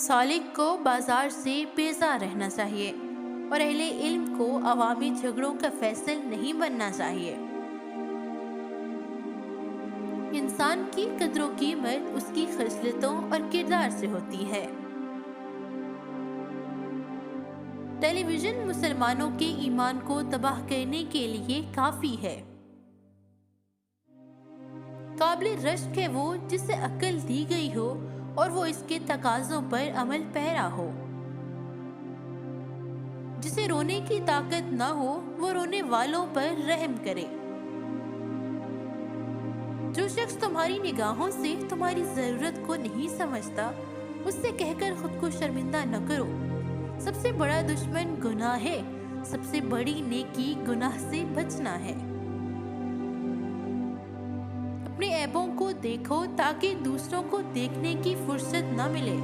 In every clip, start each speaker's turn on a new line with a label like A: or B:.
A: سالک کو بازار سے بیزار رہنا چاہیے اور اہل علم کو عوامی جھگڑوں کا فیصل نہیں بننا چاہیے۔ انسان کی قدر و قیمت اس کی خصلتوں اور کردار سے ہوتی ہے۔ ٹیلی ویژن مسلمانوں کے ایمان کو تباہ کرنے کے لیے کافی ہے۔ قابل رشک ہے وہ جسے عقل دی گئی ہو اور وہ اس کے تقاضوں پر عمل پیرا ہو۔ جسے رونے کی طاقت نہ ہو وہ رونے والوں پر رحم کرے۔ جو شخص تمہاری نگاہوں سے تمہاری ضرورت کو نہیں سمجھتا اس سے کہہ کر خود کو شرمندہ نہ کرو۔ سب سے بڑا دشمن گناہ ہے، سب سے بڑی نیکی گناہ سے بچنا ہے۔ اپنے عیبوں کو دیکھو تاکہ دوسروں کو دیکھنے کی فرصت نہ ملے۔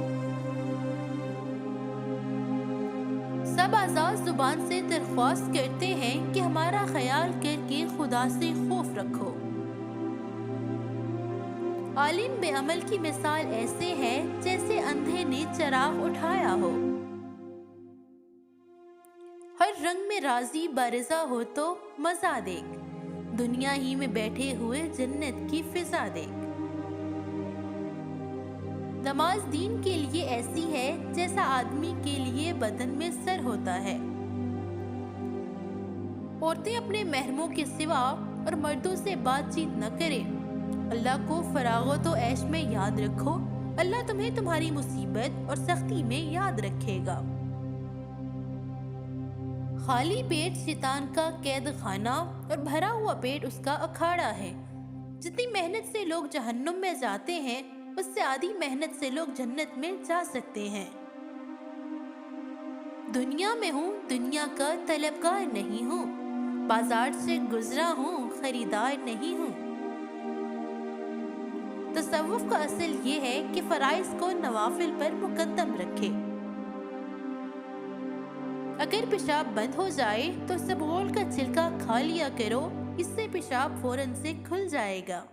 A: سب آزاد زبان سے درخواست کرتے ہیں کہ ہمارا خیال کر کے خدا سے خوف رکھو۔ عالم بے عمل کی مثال ایسے ہے جیسے اندھے نے چراغ اٹھایا ہو۔ ہر رنگ میں راضی بارضا ہو تو مزہ دیکھ، دنیا ہی میں بیٹھے ہوئے جنت کی فضا دیکھ۔ نماز دین کے لیے ایسی ہے جیسا آدمی کے لیے بدن میں سر ہوتا ہے۔ عورتیں اپنے محرموں کے سوا اور مردوں سے بات چیت نہ کریں۔ اللہ کو فراغت و عیش میں یاد رکھو، اللہ تمہیں تمہاری مصیبت اور سختی میں یاد رکھے گا۔ خالی پیٹ شیطان کا قید خانہ اور بھرا ہوا پیٹ اس کا اکھاڑا ہے۔ جتنی محنت سے لوگ جہنم میں جاتے ہیں اس سے آدھی محنت سے لوگ جنت میں جا سکتے ہیں۔ دنیا میں ہوں دنیا کا طلبگار نہیں ہوں، بازار سے گزرا ہوں خریدار نہیں ہوں۔ تصوف کا اصل یہ ہے کہ فرائض کو نوافل پر مقدم رکھے۔ اگر پیشاب بند ہو جائے تو سبغول کا چھلکا کھا لیا کرو، اس سے پیشاب فوراً سے کھل جائے گا۔